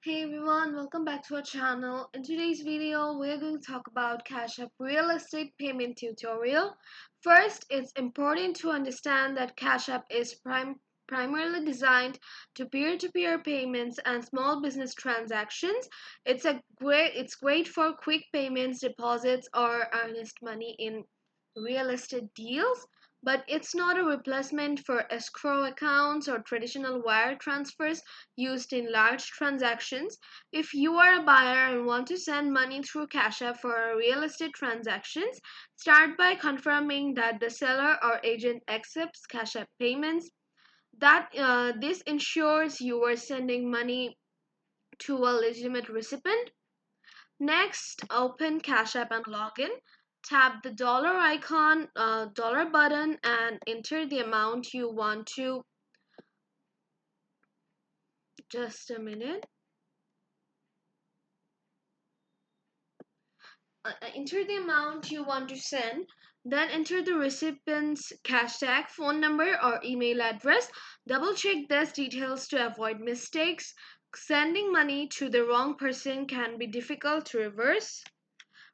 Hey everyone, welcome back to our channel. In today's video, we're going to talk about Cash App real estate payment tutorial. First, it's important to understand that Cash App is primarily designed to peer-to-peer payments and small business transactions. It's great for quick payments, deposits, or earnest money in real estate deals, but it's not a replacement for escrow accounts or traditional wire transfers used in large transactions. If you are a buyer and want to send money through Cash App for real estate transactions, start by confirming that the seller or agent accepts Cash App payments. This ensures you are sending money to a legitimate recipient. Next, open Cash App and log in. Tap the dollar icon, dollar button, and enter the amount you want to. Just a minute. Enter the amount you want to send. Then enter the recipient's cash tag, phone number, or email address. Double check these details to avoid mistakes. Sending money to the wrong person can be difficult to reverse.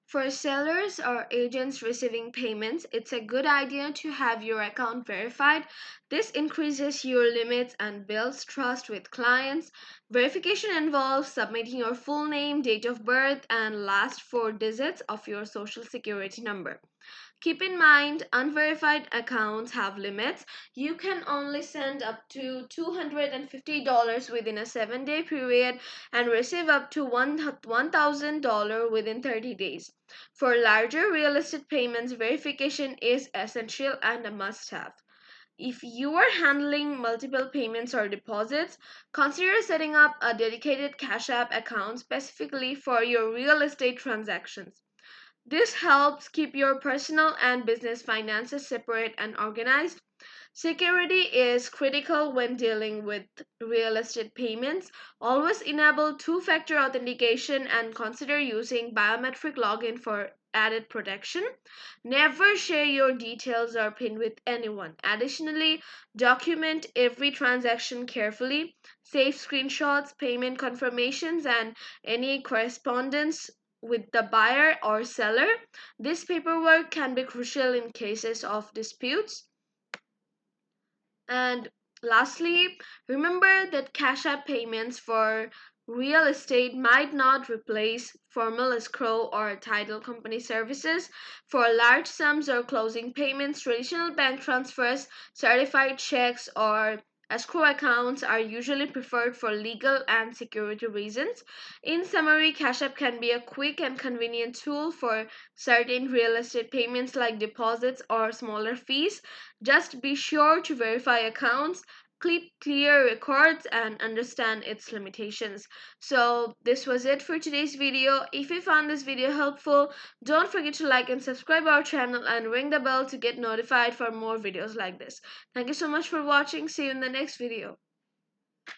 For sellers or agents receiving payments, it's a good idea to have your account verified. This increases your limits and builds trust with clients. Verification involves submitting your full name, date of birth, and last four digits of your social security number. Keep in mind, unverified accounts have limits. You can only send up to $250 within a 7-day period and receive up to $1,000 within 30 days. For larger real estate payments, verification is essential and a must have. If you are handling multiple payments or deposits, consider setting up a dedicated Cash App account specifically for your real estate transactions. This helps keep your personal and business finances separate and organized. Security is critical when dealing with real estate payments. Always enable two-factor authentication and consider using biometric login for added protection. Never share your details or PIN with anyone. Additionally, document every transaction carefully. Save screenshots, payment confirmations, and any correspondence with the buyer or seller. This paperwork can be crucial in cases of disputes. And lastly, remember that Cash App payments for real estate might not replace formal escrow or title company services. For large sums or closing payments, traditional bank transfers, certified checks, or escrow accounts are usually preferred for legal and security reasons. In summary, Cash App can be a quick and convenient tool for certain real estate payments like deposits or smaller fees. Just be sure to verify accounts, keep clear records, and understand its limitations. So this was it for today's video. If you found this video helpful, don't forget to like and subscribe our channel and ring the bell to get notified for more videos like this. Thank you so much for watching. See you in the next video.